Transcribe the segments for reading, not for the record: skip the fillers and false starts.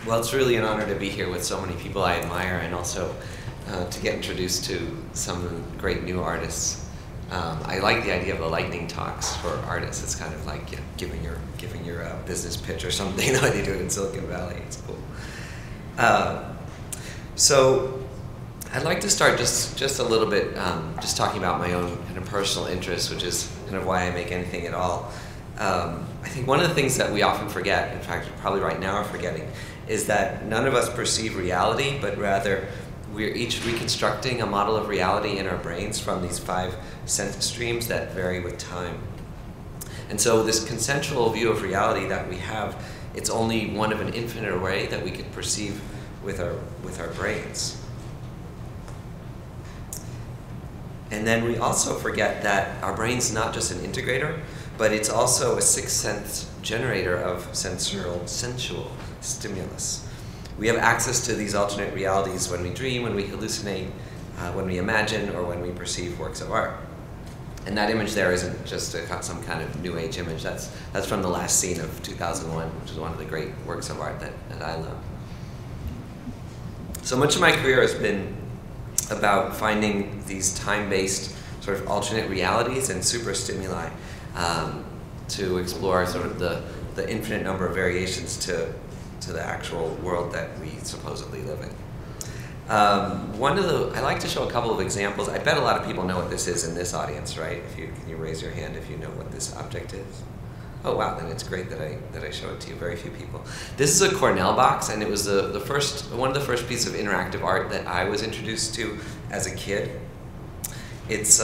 Well, it's really an honor to be here with so many people I admire, and also to get introduced to some great new artists. I like the idea of the lightning talks for artists. It's kind of like, you know, giving your business pitch or something the way they do it in Silicon Valley. It's cool. So I'd like to start just a little bit just talking about my own kind of personal interest, which is kind of why I make anything at all. I think one of the things that we often forget, in fact probably right now are forgetting, is that none of us perceive reality, but rather we're each reconstructing a model of reality in our brains from these 5 sense streams that vary with time. And so this consensual view of reality that we have, it's only one of an infinite array that we could perceive with our brains. And then we also forget that our brain's not just an integrator, but it's also a 6th sense generator of sensual stimulus. We have access to these alternate realities when we dream, when we hallucinate, when we imagine, or when we perceive works of art. And that image there isn't just some kind of New Age image. That's from the last scene of 2001, which is one of the great works of art that I love. So much of my career has been about finding these time-based sort of alternate realities and superstimuli to explore sort of the infinite number of variations to the actual world that we supposedly live in. I like to show a couple of examples. I bet a lot of people know what this is in this audience, right? Can you raise your hand if you know what this object is? Oh wow, then it's great that I show it to you. Very few people. This is a Cornell box, and it was one of the first pieces of interactive art that I was introduced to as a kid. It's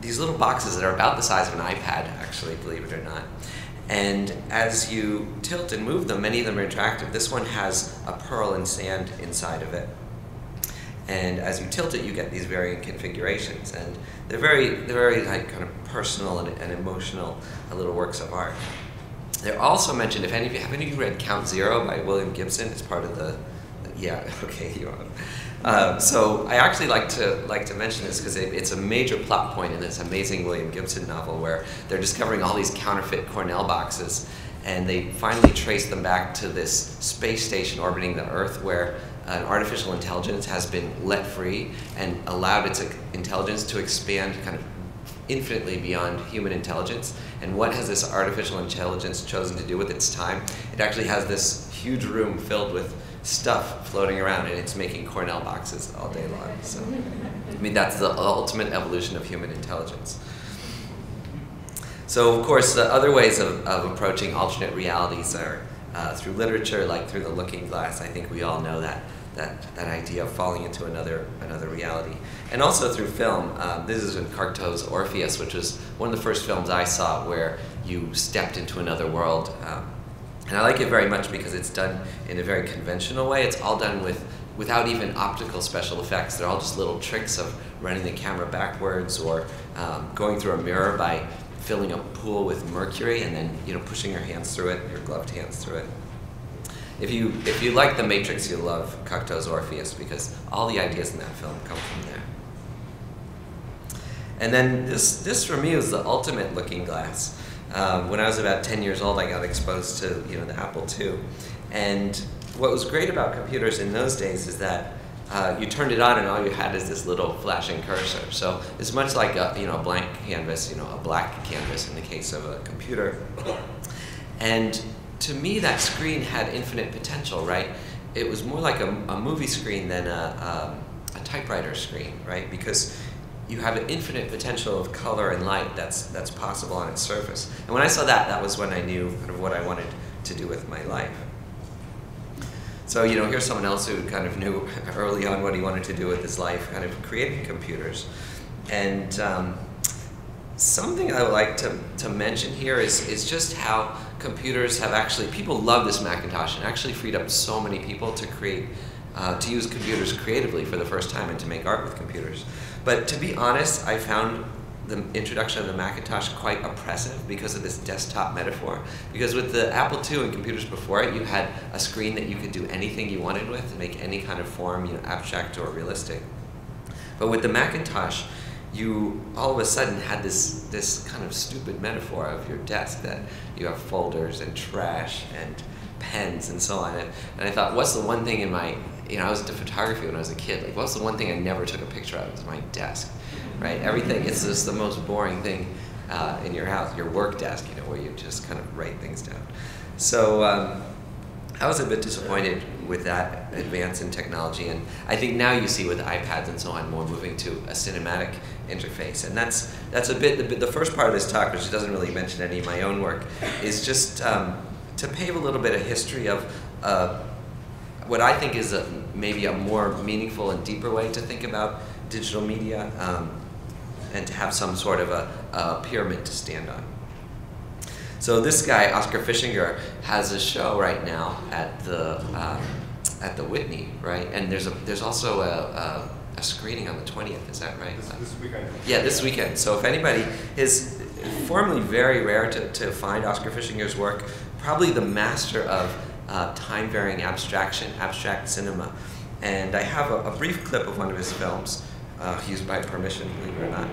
these little boxes that are about the size of an iPad, actually, believe it or not. And as you tilt and move them, many of them are interactive. This one has a pearl and sand inside of it. And as you tilt it, you get these varying configurations. And they're very like kind of personal and emotional little works of art. They're also mentioned, have any of you read Count Zero by William Gibson? It's part of yeah, okay, you are. So I actually like to mention this because it's a major plot point in this amazing William Gibson novel where they're discovering all these counterfeit Cornell boxes, and they finally trace them back to this space station orbiting the Earth where an artificial intelligence has been let free and allowed its intelligence to expand kind of infinitely beyond human intelligence. And what has this artificial intelligence chosen to do with its time? It actually has this huge room filled with stuff floating around, and it's making Cornell boxes all day long. So, I mean, that's the ultimate evolution of human intelligence. So, of course, the other ways of approaching alternate realities are through literature, like through the looking glass. I think we all know that idea of falling into another reality. And also through film. This is in Cocteau's Orpheus, which was one of the first films I saw where you stepped into another world. And I like it very much because it's done in a very conventional way. It's all done without even optical special effects. They're all just little tricks of running the camera backwards or going through a mirror by filling a pool with mercury and then pushing your hands through it, your gloved hands through it. If you like The Matrix, you'll love Cocteau's Orpheus because all the ideas in that film come from there. And then this for me was the ultimate looking glass. When I was about 10 years old, I got exposed to the Apple II, and what was great about computers in those days is that you turned it on and all you had is this little flashing cursor. So it's much like a blank canvas, a black canvas in the case of a computer. And to me, that screen had infinite potential, right? It was more like a movie screen than a typewriter screen, right? Because you have an infinite potential of color and light that's possible on its surface. And when I saw that was when I knew kind of what I wanted to do with my life. So, here's someone else who kind of knew early on what he wanted to do with his life, kind of creating computers. And something I would like to mention here is just how computers have people love this Macintosh and actually freed up so many people to to use computers creatively for the first time and to make art with computers. But to be honest, I found the introduction of the Macintosh quite oppressive because of this desktop metaphor. Because with the Apple II and computers before it, you had a screen that you could do anything you wanted with, make any kind of form, abstract or realistic. But with the Macintosh, you all of a sudden had this kind of stupid metaphor of your desk that you have folders and trash and pens and so on. And I thought, what's the one thing in my, I was into photography when I was a kid. Like, what's the one thing I never took a picture of? It was my desk, right? Everything is just the most boring thing in your house, your work desk, where you just kind of write things down. So I was a bit disappointed with that advance in technology, and I think now you see with iPads and so on more moving to a cinematic interface, and that's a bit the first part of this talk, which doesn't really mention any of my own work, is just to pave a little bit of history of what I think is maybe a more meaningful and deeper way to think about digital media, and to have some sort of a pyramid to stand on. So this guy, Oscar Fischinger, has a show right now at the Whitney, right? And there's also a screening on the 20th. Is that right? This weekend. Yeah, this weekend. So if anybody is formerly very rare to find Oscar Fischinger's work, probably the master of time-varying abstraction, abstract cinema. And I have a brief clip of one of his films, used by permission, believe it or not.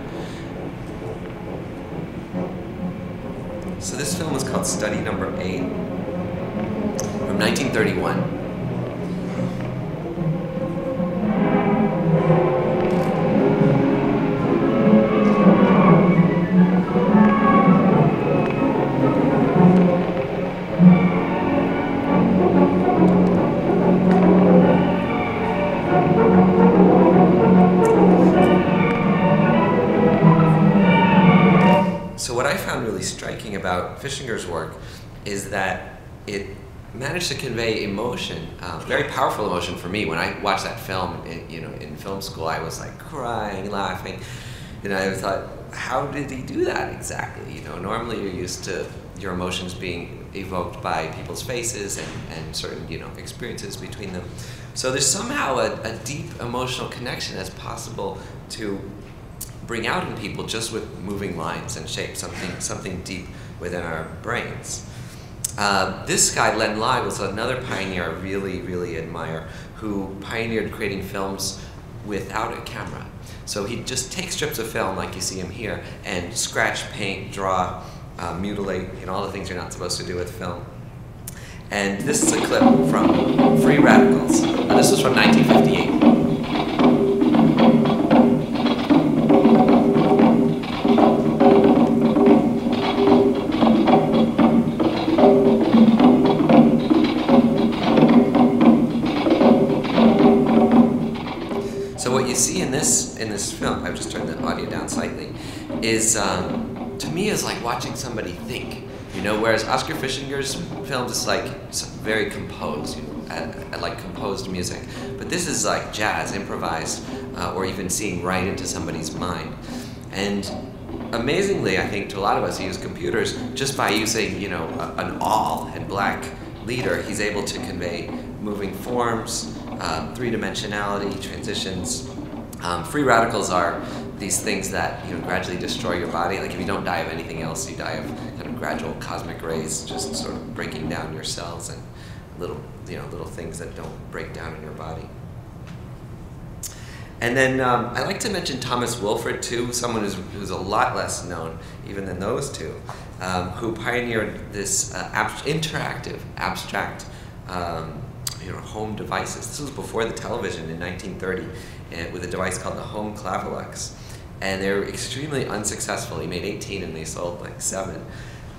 So this film is called Study Number 8 from 1931. So what I found really striking about Fischinger's work is that it managed to convey emotion, very powerful emotion for me. When I watched that film, in film school, I was like crying, laughing, and I thought, how did he do that exactly? Normally you're used to your emotions being evoked by people's faces and certain, experiences between them. So there's somehow a deep emotional connection that's possible to bring out in people just with moving lines and shapes, something deep within our brains. This guy, Len Lai, was another pioneer I really, really admire, who pioneered creating films without a camera. So he'd just take strips of film, like you see him here, and scratch, paint, draw, mutilate, all the things you're not supposed to do with film. And this is a clip from Free Radicals. This was from 1958. In this film, I've just turned the audio down slightly, is to me is like watching somebody think, whereas Oscar Fischinger's films is like very composed, like composed music, but this is like jazz, improvised, or even seeing right into somebody's mind. And amazingly, I think to a lot of us who use computers, just by using an all and black leader, he's able to convey moving forms, three-dimensionality, transitions. Free radicals are these things that gradually destroy your body. Like if you don't die of anything else, you die of kind of gradual cosmic rays, just sort of breaking down your cells and little things that don't break down in your body. And then I like to mention Thomas Wilfred too, someone who's a lot less known even than those two, who pioneered this interactive, abstract home devices. This was before the television in 1930, with a device called the Home Clavilux, and they were extremely unsuccessful. He made 18 and they sold like 7.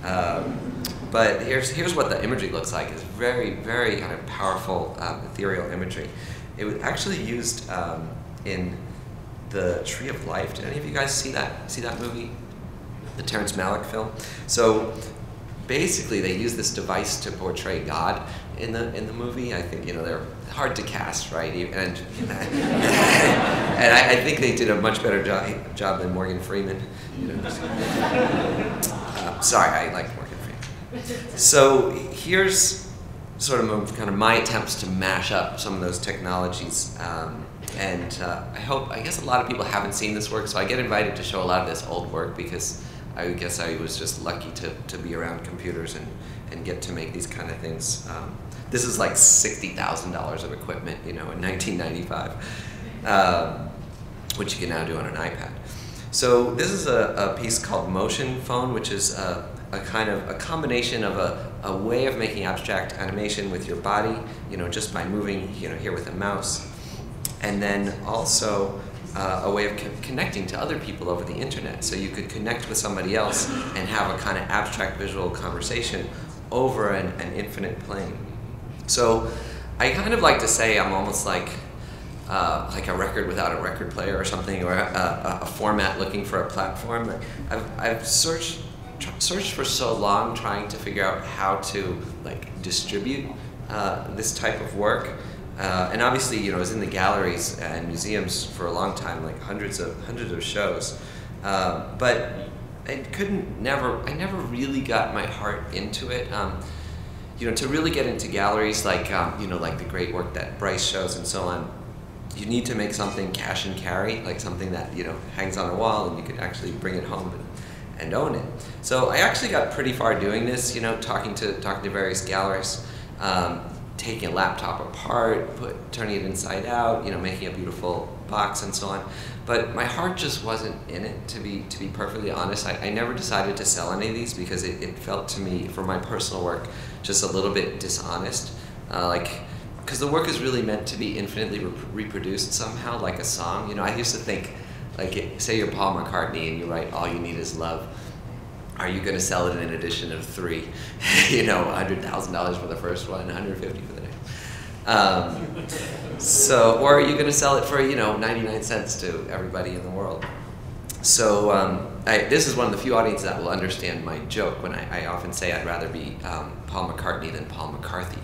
But here's what the imagery looks like. It's very, very kind of powerful ethereal imagery. It was actually used in the Tree of Life. Did any of you guys see that movie? The Terrence Malick film? So basically they use this device to portray God in the movie. I think they're hard to cast, right? And I think they did a much better job than Morgan Freeman. Sorry, I like Morgan Freeman. So here's sort of kind of my attempts to mash up some of those technologies. And I guess a lot of people haven't seen this work, so I get invited to show a lot of this old work because I guess I was just lucky to be around computers and get to make these kind of things. This is like $60,000 of equipment, in 1995, which you can now do on an iPad. So this is a piece called Motion Phone, which is a kind of a combination of a way of making abstract animation with your body, just by moving, here with a mouse, and then also a way of connecting to other people over the internet. So you could connect with somebody else and have a kind of abstract visual conversation over an infinite plane. So I kind of like to say I'm almost like a record without a record player or something, or a format looking for a platform. I've searched for so long trying to figure out how to distribute this type of work. And obviously, I was in the galleries and museums for a long time, like hundreds of shows. But I never really got my heart into it. To really get into galleries, like the great work that Bryce shows and so on, you need to make something cash and carry, like something that hangs on a wall and you can actually bring it home and own it. So I actually got pretty far doing this, talking to various galleries, taking a laptop apart, turning it inside out, making a beautiful box and so on. But my heart just wasn't in it, to be perfectly honest. I never decided to sell any of these because it felt to me, for my personal work, just a little bit dishonest. Because the work is really meant to be infinitely reproduced somehow, like a song. I used to think, say you're Paul McCartney and you write "All You Need Is Love." Are you going to sell it in an edition of 3? $100,000 for the first one, $150 for the next. Or are you going to sell it for 99 cents to everybody in the world? So this is one of the few audiences that will understand my joke when I often say I'd rather be Paul McCartney than Paul McCarthy.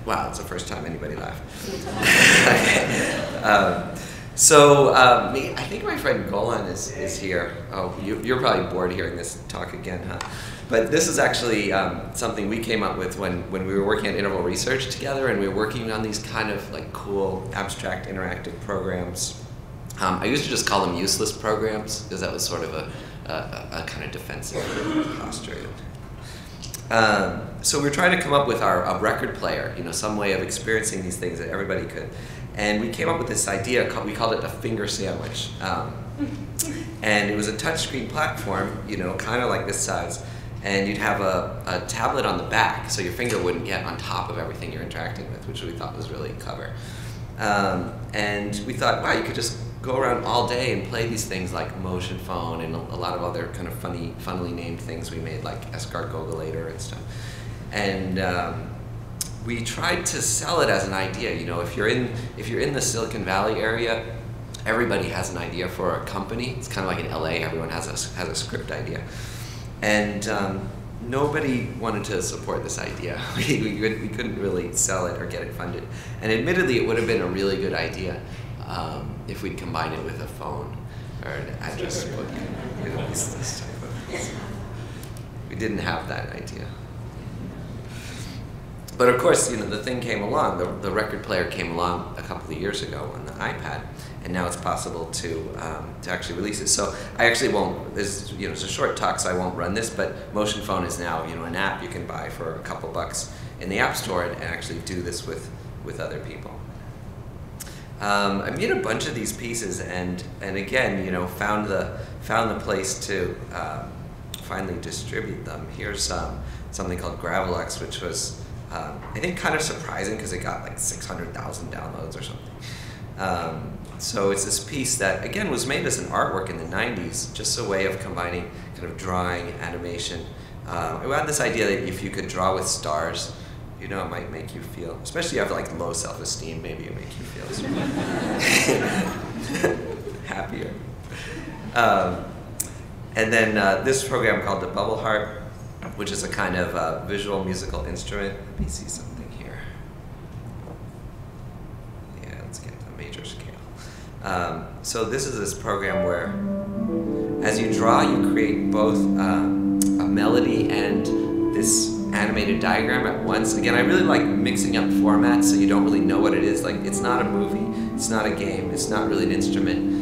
Wow, it's the first time anybody laughed. I think my friend Golan is here. Oh, you're probably bored hearing this talk again, huh? But this is actually something we came up with when we were working on interval research together, and we were working on these kind of cool, abstract, interactive programs. I used to just call them useless programs because that was sort of a kind of defensive posture. So we were trying to come up with a record player, some way of experiencing these things that everybody could. And we came up with this idea, we called it a finger sandwich. And it was a touchscreen platform, kind of like this size. And you'd have a tablet on the back, so your finger wouldn't get on top of everything you're interacting with, which we thought was really clever. And we thought, wow, you could just go around all day and play these things like Motion Phone and a lot of other kind of funnily named things we made, like Escargogulator and stuff. And we tried to sell it as an idea. If you're in the Silicon Valley area, everybody has an idea for a company. It's kind of like in LA, everyone has a script idea. And nobody wanted to support this idea. We couldn't really sell it or get it funded. And admittedly, it would have been a really good idea if we'd combined it with a phone or an address book. This type of. We didn't have that idea. But of course, the thing came along. The record player came along a couple of years ago on the iPad, and now it's possible to actually release it. So I actually won't. It's a short talk, so I won't run this. But Motion Phone is now an app you can buy for a couple bucks in the App Store and actually do this with other people. I made a bunch of these pieces, and again, found the place to finally distribute them. Here's something called Gravelux, which was I think kind of surprising because it got like 600,000 downloads or something. So it's this piece that again was made as an artwork in the 90s, just a way of combining kind of drawing, animation. We had this idea that if you could draw with stars, it might make you feel, especially if you have like low self-esteem, maybe it make you feel sort of happier. And then this program called the Bubble Harp, which is a kind of visual musical instrument. Let me see something here. Yeah, let's get the major scale. So this is this program where, as you draw, you create both a melody and this animated diagram at once. Again, I really like mixing up formats so you don't really know what it is. Like, it's not a movie, it's not a game, it's not really an instrument.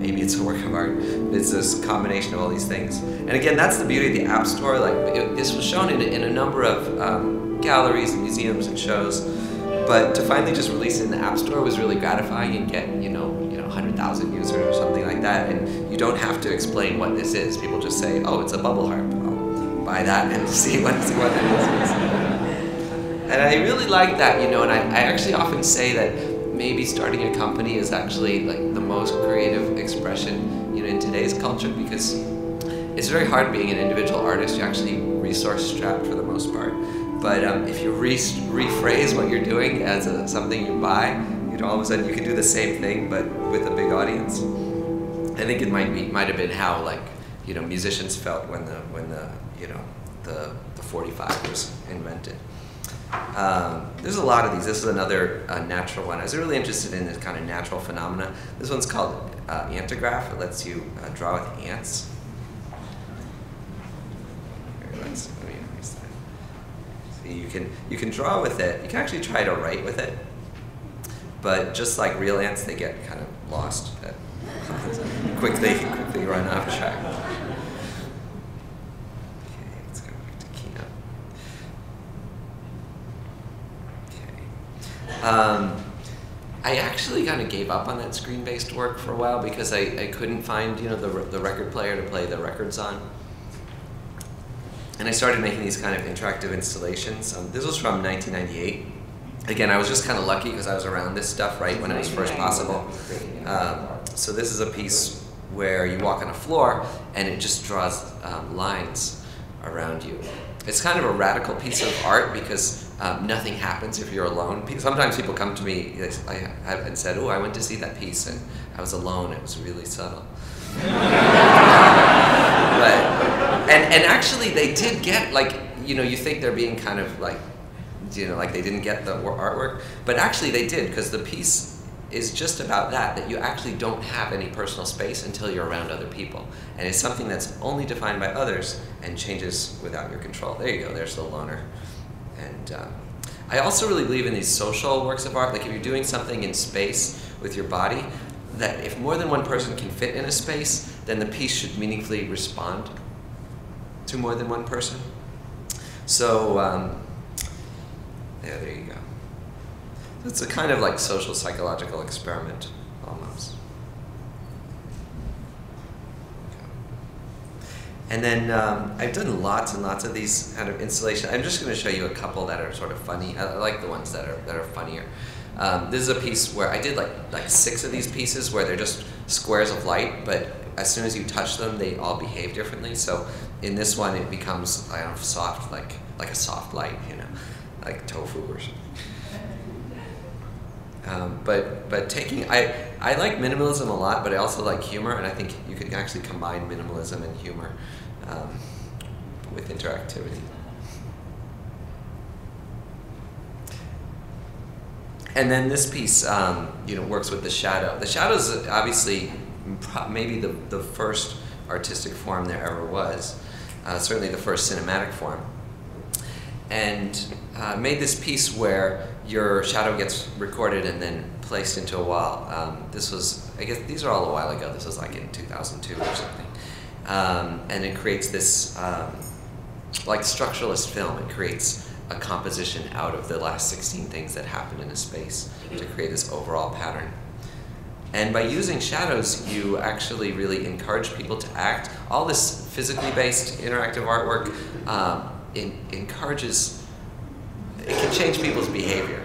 Maybe it's a work of art. It's this combination of all these things. And again, that's the beauty of the App Store. Like, this was shown in a number of galleries and museums and shows. But to finally just release it in the App Store was really gratifying and get 100,000 users or something like that. And you don't have to explain what this is. People just say, oh, it's a bubble harp. I'll buy that and see what it is. And I really like that, and I actually often say that maybe starting a company is actually like the most creative expression, in today's culture, because it's very hard being an individual artist. You're actually resource strapped for the most part. But if you rephrase what you're doing as something you buy, all of a sudden you can do the same thing but with a big audience. I think it might have been how musicians felt when the 45 was invented. There's a lot of these. This is another natural one. I was really interested in this kind of natural phenomena. This one's called Antograph. It lets you draw with ants. Here, let me erase that. See, you can draw with it. You can actually try to write with it, but just like real ants, they get kind of lost. quickly run off track. Okay, let's go back to Keynote. I actually kind of gave up on that screen-based work for a while because I couldn't find the record player to play the records on. And I started making these kind of interactive installations. This was from 1998. Again, I was just kind of lucky because I was around this stuff right when it was first possible. So this is a piece where you walk on a floor and it just draws lines around you. It's kind of a radical piece of art because nothing happens if you're alone. Sometimes people come to me and said, oh, I went to see that piece and I was alone. It was really subtle. And actually they did get, you think they're being kind of like they didn't get the artwork, but actually they did, because the piece is just about that you actually don't have any personal space until you're around other people. And it's something that's only defined by others and changes without your control. There you go, there's the loner. And I also really believe in these social works of art. Like if you're doing something in space with your body, that if more than one person can fit in a space, then the piece should meaningfully respond to more than one person. So, there you go. It's a kind of like social psychological experiment, almost. Okay. And then I've done lots and lots of these kind of installations. I'm just going to show you a couple that are sort of funny. I like the ones that are funnier. This is a piece where I did like 6 of these pieces where they're just squares of light, but as soon as you touch them, they all behave differently. So in this one, it becomes soft, like a soft light, like tofu or something. But taking, I like minimalism a lot, but I also like humor, and I think you can actually combine minimalism and humor with interactivity. And then this piece, works with the shadow. The shadow is obviously maybe the first artistic form there ever was, certainly the first cinematic form. And made this piece where your shadow gets recorded and then placed into a wall. This was, I guess these are all a while ago. This was like in 2002 or something. And it creates this, like structuralist film, it creates a composition out of the last 16 things that happened in a space to create this overall pattern. And by using shadows, you actually really encourage people to act. All this physically based interactive artwork encourages, it can change people's behavior.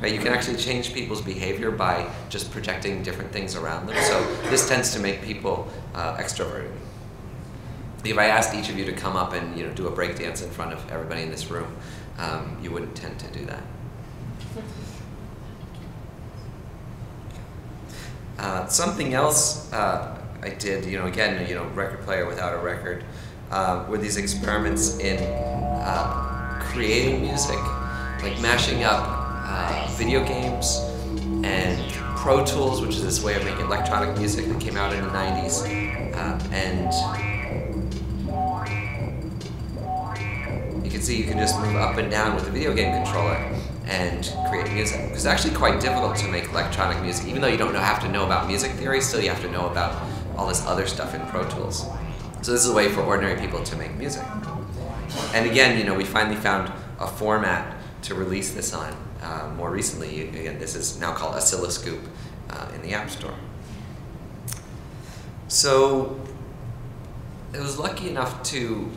Right? You can actually change people's behavior by just projecting different things around them. So this tends to make people extroverted. If I asked each of you to come up and do a break dance in front of everybody in this room, you wouldn't tend to do that. Something else I did, again, record player without a record, were these experiments in creating music, like mashing up video games and Pro Tools, which is this way of making electronic music that came out in the 90s, and you can see you can just move up and down with the video game controller and create music. It's actually quite difficult to make electronic music. Even though you don't have to know about music theory, still you have to know about all this other stuff in Pro Tools. So this is a way for ordinary people to make music. And again, we finally found a format to release this on. more recently, again, this is now called Oscilloscoop in the App Store. So I was lucky enough to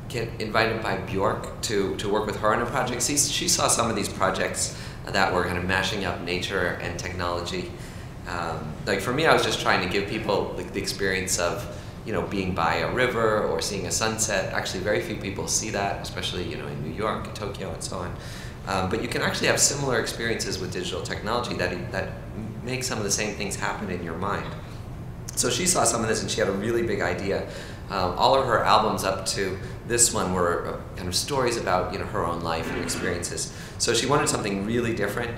get invited by Bjork to work with her on a project. She saw some of these projects that were kind of mashing up nature and technology. Like for me, I was just trying to give people like the experience of, you know, being by a river or seeing a sunset. Actually, very few people see that, especially, you know, in New York, and Tokyo, and so on. But you can actually have similar experiences with digital technology that make some of the same things happen in your mind. So she saw some of this and she had a really big idea. All of her albums up to this one were kind of stories about, you know, her own life and experiences. So she wanted something really different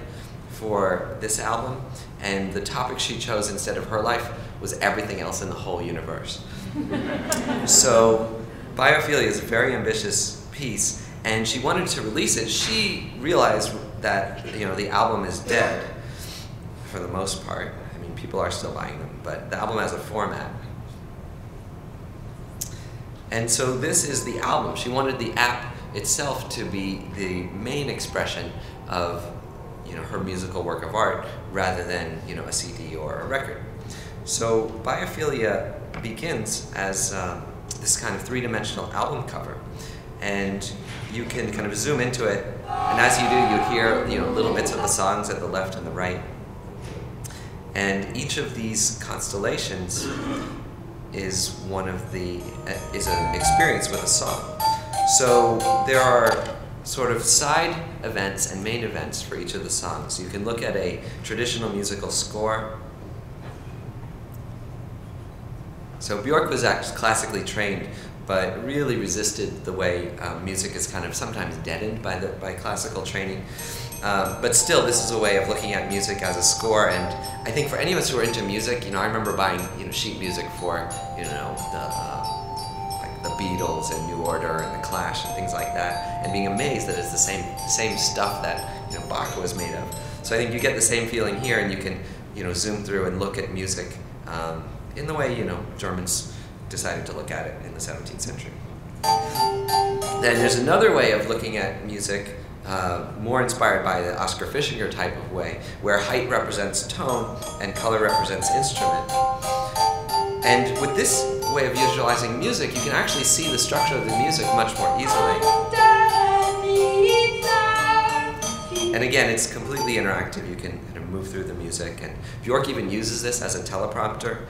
for this album, and the topic she chose instead of her life was everything else in the whole universe. So Biophilia is a very ambitious piece, and she wanted to release it. She realized that, you know, the album is dead for the most part. I mean, people are still buying them, but the album has a format. And so this is the album. She wanted the app itself to be the main expression of, you know, her musical work of art rather than, you know, a CD or a record. So Biophilia begins as this kind of three-dimensional album cover, and you can kind of zoom into it, and as you do, you hear, you know, little bits of the songs at the left and the right. And each of these constellations is one of the is an experience with a song. So there are sort of side events and main events for each of the songs. You can look at a traditional musical score. So Bjork was actually classically trained, but really resisted the way music is kind of sometimes deadened by classical training. But still, this is a way of looking at music as a score, and I think for any of us who are into music, you know, I remember buying, you know, sheet music for, you know, like the Beatles and New Order and the Clash and things like that, and being amazed that it's the same stuff that, you know, Bach was made of. So I think you get the same feeling here, and you can, you know, zoom through and look at music in the way, you know, Germans decided to look at it in the 17th century. Then there's another way of looking at music, more inspired by the Oscar Fischinger type of way, where height represents tone and color represents instrument. And with this way of visualizing music, you can actually see the structure of the music much more easily. And again, it's completely interactive. You can kind of move through the music, and Bjork even uses this as a teleprompter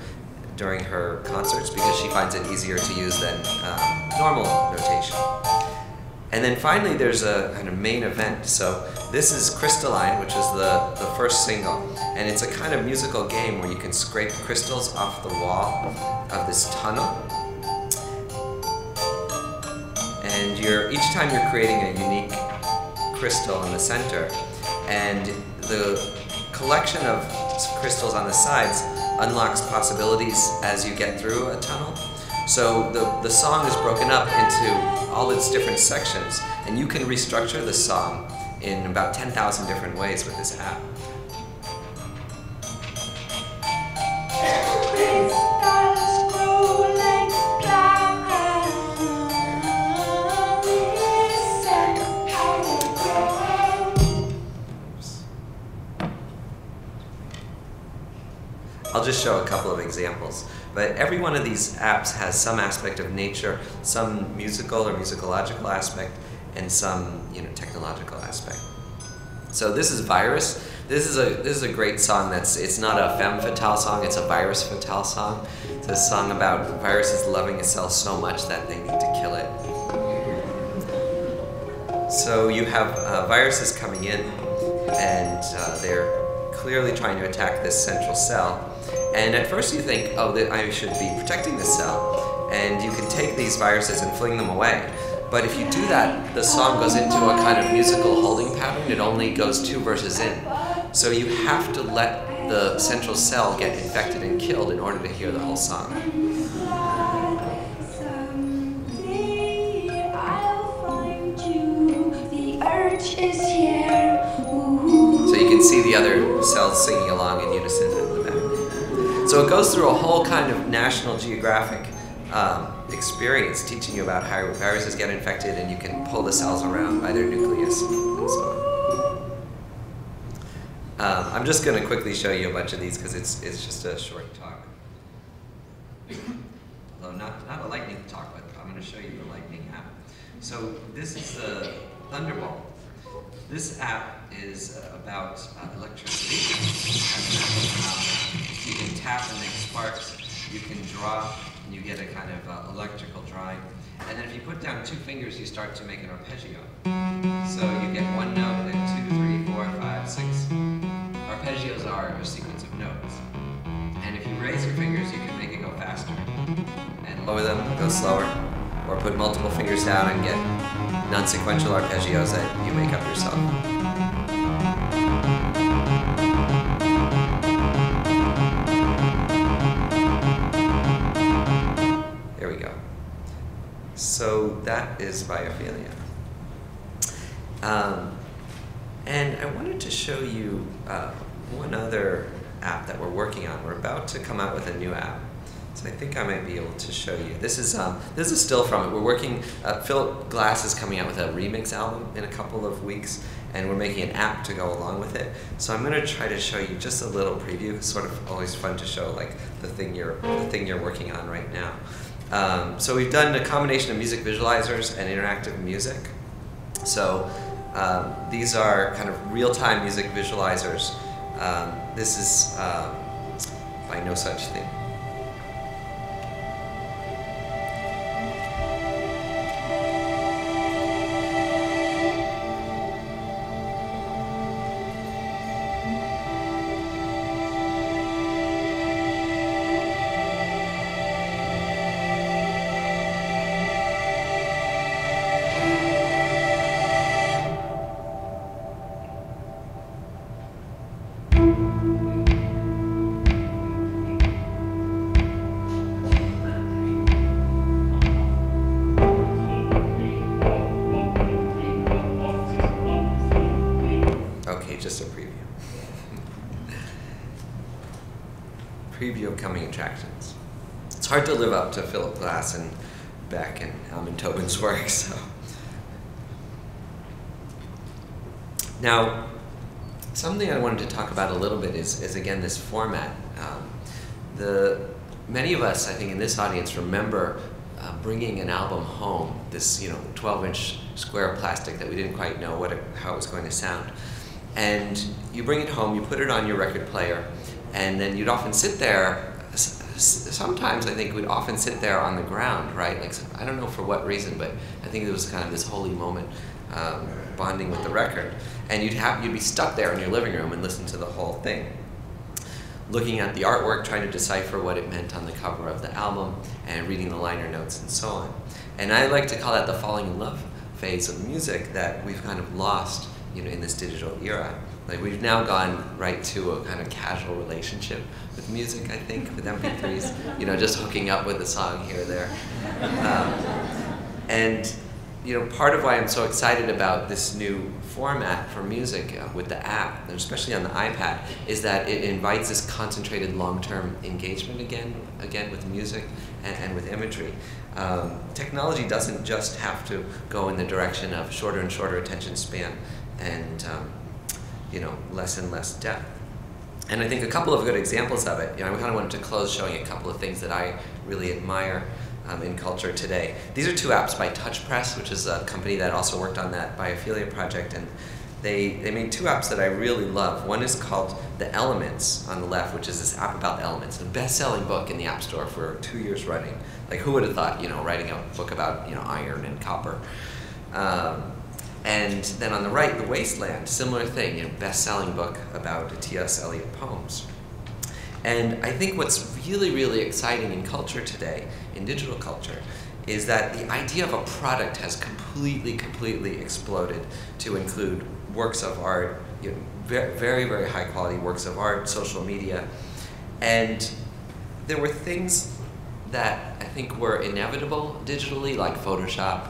during her concerts because she finds it easier to use than normal notation. And then finally, there's a kind of main event. So this is Crystalline, which is the first single. And it's a kind of musical game where you can scrape crystals off the wall of this tunnel. And each time you're creating a unique crystal in the center. And the collection of crystals on the sides unlocks possibilities as you get through a tunnel. So the song is broken up into all its different sections, and you can restructure the song in about 10,000 different ways with this app. I'll just show a couple of examples. But every one of these apps has some aspect of nature, some musical or musicological aspect, and some, you know, technological aspect. So this is Virus. This is a great song. It's not a femme fatale song. It's a virus fatale song. It's a song about viruses loving a cell so much that they need to kill it. So you have viruses coming in, and they're clearly trying to attack this central cell. And at first you think, oh, I should be protecting this cell. And you can take these viruses and fling them away. But if you do that, the song goes into a kind of musical holding pattern. It only goes 2 verses in. So you have to let the central cell get infected and killed in order to hear the whole song. So you can see the other cells singing along in unison in the back. So it goes through a whole kind of National Geographic experience, teaching you about how viruses get infected, and you can pull the cells around by their nucleus and so on. I'm just going to quickly show you a bunch of these because it's just a short talk. Although not a lightning talk, but I'm going to show you the lightning app. So this is the Thunderbolt. This app is about electricity. You can tap and make sparks. You can draw, and you get a kind of electrical drawing. And then if you put down 2 fingers, you start to make an arpeggio. So you get 1 note, then 2, 3, 4, 5, 6. Arpeggios are a sequence of notes. And if you raise your fingers, you can make it go faster. And lower them, go slower. Or put multiple fingers down and get non-sequential arpeggios that you make up yourself. There we go. So that is biophilia. And I wanted to show you one other app that we're working on. We're about to come out with a new app. So I think I might be able to show you. This is still from it. We're working, Philip Glass is coming out with a remix album in a couple of weeks, and we're making an app to go along with it. So I'm going to try to show you just a little preview. It's sort of always fun to show like the thing you're working on right now. So we've done a combination of music visualizers and interactive music. So these are kind of real-time music visualizers. This is by No Such Thing. Preview of coming attractions. It's hard to live up to Philip Glass and Beck and Alvin Tobin's work. So now, something I wanted to talk about a little bit is again this format. Many of us, I think, in this audience remember bringing an album home. This 12-inch square of plastic that we didn't quite know how it was going to sound. And you bring it home, you put it on your record player, and then you'd often sit there. Sometimes I think we'd often sit there on the ground, right? Like, I don't know for what reason, but I think it was kind of this holy moment, bonding with the record. And you'd be stuck there in your living room and listen to the whole thing, looking at the artwork, trying to decipher what it meant on the cover of the album, and reading the liner notes and so on. And I like to call that the falling in love phase of music that we've kind of lost, in this digital era. Like, we've now gone right to a kind of casual relationship with music, I think, with MP3s, just hooking up with a song here or there. And part of why I'm so excited about this new format for music with the app, and especially on the iPad, is that it invites this concentrated long-term engagement again with music and with imagery. Technology doesn't just have to go in the direction of shorter and shorter attention span and less and less depth. And I think a couple of good examples of it, I kind of wanted to close showing a couple of things that I really admire in culture today. These are 2 apps by TouchPress, which is a company that also worked on that biophilia project, and they made 2 apps that I really love. One is called The Elements on the left, which is this app about the elements, a best-selling book in the App Store for 2 years running. Like, who would have thought, writing a book about, iron and copper. And then on the right, The Wasteland, similar thing, best-selling book about T.S. Eliot poems. And I think what's really, really exciting in culture today, in digital culture, is that the idea of a product has completely exploded to include works of art, very, very high-quality works of art, social media. And there were things that I think were inevitable digitally, like Photoshop,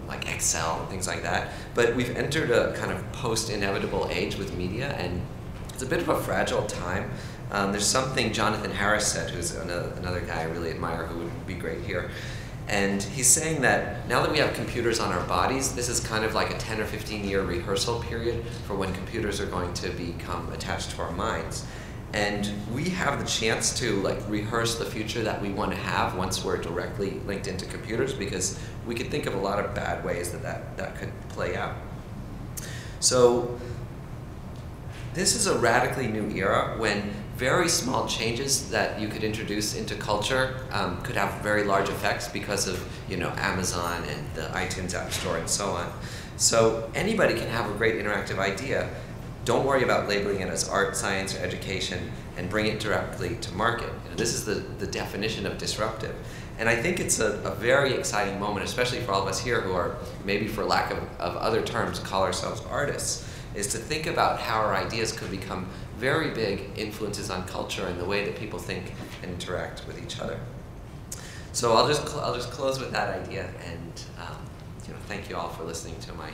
like Excel and things like that. But we've entered a kind of post-inevitable age with media, and it's a bit of a fragile time. There's something Jonathan Harris said, who's another guy I really admire who would be great here. And he's saying that now that we have computers on our bodies, this is kind of like a 10 or 15-year rehearsal period for when computers are going to become attached to our minds. And we have the chance to like rehearse the future that we want to have once we're directly linked into computers, because we could think of a lot of bad ways that could play out. So this is a radically new era when very small changes that you could introduce into culture could have very large effects because of, you know, Amazon and the iTunes App Store and so on. So anybody can have a great interactive idea. Don't worry about labeling it as art, science, or education, and bring it directly to market. You know, this is the definition of disruptive. And I think it's a very exciting moment, especially for all of us here who are, maybe for lack of other terms, call ourselves artists, is to think about how our ideas could become very big influences on culture and the way that people think and interact with each other. So I'll just close with that idea, and you know, thank you all for listening to my